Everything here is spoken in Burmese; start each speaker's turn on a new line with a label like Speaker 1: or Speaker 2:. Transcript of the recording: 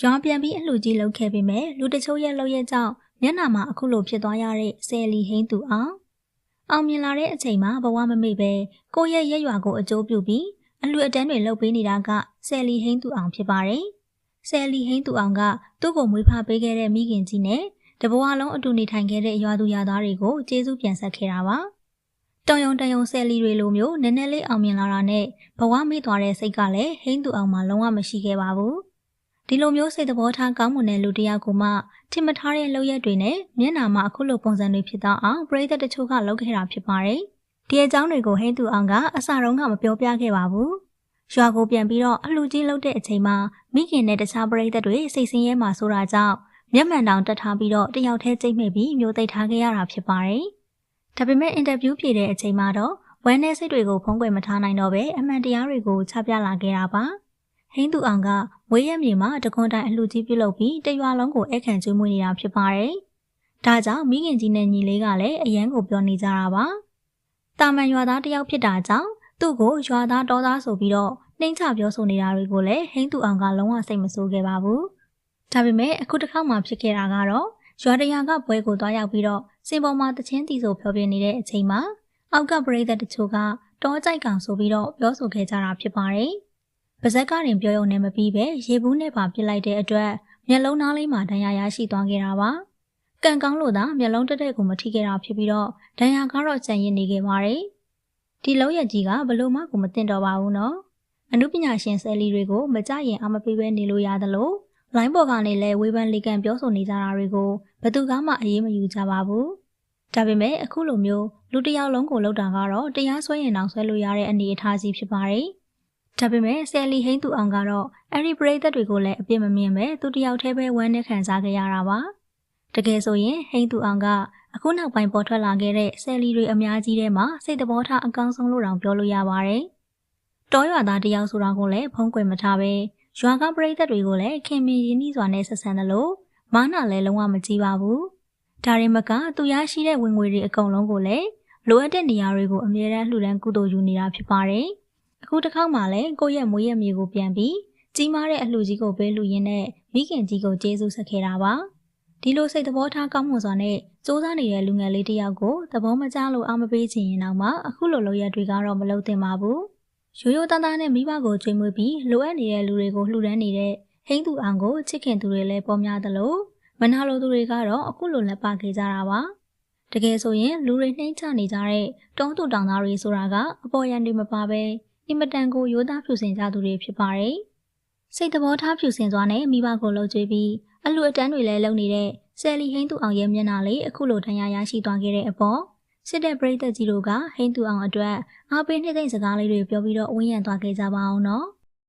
Speaker 1: ရွာပြန်ပြီးအလှကြီးလုပ်ခဲ့ပေမဲ့လူတချို့ရဲ့လုပ်ရက်ကြောင့်မျက်နှာမှာအခုလိုဖြစ်သွားရတဲ့ဆယ်လီဟိန်းသူအောင်မြင်လာတဲ့အချိန်မှာဘဝမမေ့ပဲကိုယ့်ရဲ့ရက်ရွာကိုအကျိုးပြုပြီးအလှအတန်းတွေလုပ်ပေးနေတာကဆယ်လီဟိန်းသူအောင်ဖြစ်ပါတယ်။ဆယ်လီဟိန်းသူအောင်ကသူ့ကိုမွေးဖားပေးခဲ့တဲ့မိခင်ကြီးနဲ့တဘဝလုံးအတူနေထိုင်ခဲ့တဲ့ရွာသူရွာသားတွေကိုကျေးဇူးပြန်ဆက်ခဲ့တာပါ။တုံယုံဆယ်လီတွေလိုမျိုးနည်းနည်းလေးအောင်မြင်လာတာနဲ့ဘဝမေ့သွားတဲ့စိတ်ကလည်းဟိန်းသူအောင်မှာလုံးဝမရှိခဲ့ပါဘူး။ဒီလိုမျိုးစိတ်သဘောထားကောင်းမွန်တဲ့လူတစ်ယောက်ကိုမှထင်မထားတဲ့လုပ်ရက်တွေနဲ့မျက်နှာမှာအခုလိုပုံစံတွေဖြစ်တော့အောင်ပရိသတ်တချို့ကလုပ်ခဲ့တာဖြစ်ပါတယ်။ဒီအကြောင်းတွေကိုဟိန်းသူအောင်ကအစတုန်းကမပြောပြခဲ့ပါဘူး။ရွာကိုပြန်ပြီးတော့အလှကြီးလုပ်တဲ့အချိန်မှာမိခင်နဲ့တခြားပရိသတ်တွေစိတ်ဆင်းရဲမှဆိုတာကြောင့်မျက်မှန်တောင်တက်ထားပြီးတော့တယောက်တည်းကြိတ်မိပြီးမျိုးသိပ်ထားခဲ့ရတာဖြစ်ပါတယ်။ဒါပေမဲ့အင်တာဗျူးဖြေတဲ့အချိန်မှာတော့ဝမ်းနဲ့စိတ်တွေကိုဖုံးကွယ်မထားနိုင်တော့ပဲအမှန်တရားတွေကိုချပြလာခဲ့တာပါ။ဟိန်းသူအောင်ကမွေးရမြေမှာတခွန်တိုင်အလှကြီးပြုလုပ်ပြီးတရွာလုံးကိုအခန့်ကျွေးမွေးနေတာဖြစ်ပါတယ်။ဒါကြောင့်မိခင်ကြီးနဲ့ညီလေးကလည်းအရန်ကိုပြောနေကြတာပါ။တာမန်ရွာသားတယောက်ဖြစ်တာကြောင့်သူ့ကိုရွာသားတော်သားဆိုပြီးတော့နှိမ့်ချပြောဆိုနေတာတွေကိုလည်းဟိန်းသူအောင်ကလုံးဝစိတ်မဆိုးခဲ့ပါဘူး။ဒါပေမဲ့အခုတစ်ခါမှဖြစ်ခဲ့တာကတော့ရွာတရာကပွဲကိုတွားရောက်ပြီးတော့စင်ပေါ်မှာတချင်းတီဆိုဖျော်ပြနေတဲ့အချိန်မှာအောက်ကပရိသတ်တချို့ကတောကြိုက်ကောင်ဆိုပြီးတော့ပြောဆိုခဲ့ကြတာဖြစ်ပါတယ်။ပါဇက်ကရင်ပြောရုံနဲ့မပြီးပဲရေဘူးနဲ့ပါပစ်လိုက်တဲ့အတွက်မျက်လုံးသားလေးမှာဒဏ်ရာရရှိသွားခဲ့တာပါ။ကံကောင်းလို့သာမျက်လုံးတက်ကိုမထိခဲ့တာဖြစ်ပြီးတော့ဒဏ်ရာကတော့ကျန်ရစ်နေခဲ့ပါတယ်။ဒီလောက်ရက်ကြီးကဘလို့မှကိုမတင်တော့ပါဘူးနော်။အနုပညာရှင်ဆယ်လီတွေကိုမကြရင်အမပေးပဲနေလို့ရသလိုလိုင်းပေါ်ကနေလဲဝေဖန်လေကန်ပြောဆိုနေကြတာတွေကိုဘသူကမှအေးမယူကြပါဘူး။ဒါပေမဲ့အခုလိုမျိုးလူတစ်ယောက်လုံးကိုလောက်တာကတော့တရားစွဲရင်တောင်ဆွဲလို့ရတဲ့အနေအထားကြီးဖြစ်ပါတယ်။ဒါပေမဲ့ဆယ်လီဟိန်းသူအောင်ကတော့အဲ့ဒီပရိသတ်တွေကိုလည်းအပြစ်မမြင်ပဲသူတစ်ယောက်တည်းပဲဝမ်းနဲ့ခံစားခဲ့ရတာပါ။တကယ်ဆိုရင်ဟိန်းသူအောင်ကအခုနောက်ပိုင်းပေါ်ထွက်လာခဲ့တဲ့ဆယ်လီတွေအများကြီးထဲမှာစိတ်သဘောထားအကောင်းဆုံးလို့တောင်ပြောလို့ရပါတယ်။တောရွာသားတစ်ယောက်ဆိုတာကိုလည်းဖုံးကွယ်မထားပဲရွာကပရိသတ်တွေကိုလည်းခင်မင်ရင်းနှီးစွာနဲ့ဆက်ဆံတယ်လို့မာနလည်းလုံးဝမကြည့်ပါဘူး။ဒါရင်မကသူရရှိတဲ့ဝင်ငွေတွေအကုန်လုံးကိုလည်းလိုအပ်တဲ့နေရာတွေကိုအမြဲတမ်းလှူဒန်းကုသိုလ်ယူနေတာဖြစ်ပါတယ်။အခုတစ်ခေါက်မှလည်းကိုယ့်ရဲ့မွေးရမြေကိုပြန်ပြီးကြီးမားတဲ့အလှကြီးကိုပေးလှူရင်းနဲ့မိခင်ကြီးကိုကျေးဇူးဆက်ခဲ့တာပါ။ဒီလိုစိတ်သဘောထားကောင်းမွန်စွာနဲ့စူးစမ်းနေတဲ့လူငယ်လေးတစ်ယောက်ကိုသဘောမကျလို့အားမပေးချင်ရင်တော့မှအခုလိုလုပ်ရတွေကတော့မလုပ်သင့်ပါဘူး။ရိုးရိုးသားသားနဲ့မိဘကိုကြွေးမွေးပြီးလိုအပ်နေတဲ့လူတွေကိုလှူဒန်းနေတဲ့ဟိန်းသူအောင်ကိုချစ်ခင်သူတွေလည်းပေါ်များသလိုမနာလိုသူတွေကတော့အခုလိုလက်ပခဲ့ကြတာပါတကယ်ဆိုရင်လူတွေနှိမ့်ချနေကြတဲ့တုံးတူတောင်သားတွေဆိုတာကအပေါ်ရန်တွေမပါပဲအင်မတန်ကိုရိုးသားဖြူစင်ကြသူတွေဖြစ်ပါတယ်စိတ်သဘောထားဖြူစင်စွာနဲ့မိဘကိုလှုပ်ကြွေးပြီးအလှအတန်းတွေလည်းလုပ်နေတဲ့ဆယ်လီဟိန်းသူအောင်ရဲ့မျက်နှာလေးအခုလိုဒဏ်ရာရရှိသွားခဲ့တဲ့အပေါ်စစ်တဲ့ပရိသတ်ကြီးတို့ကဟိန်းသူအောင်အတွက်အားပေးနှိမ့်သိမ့်စကားလေးတွေပြောပြီးတော့ဝန်းရံသွားခဲ့ကြပါအောင်နော်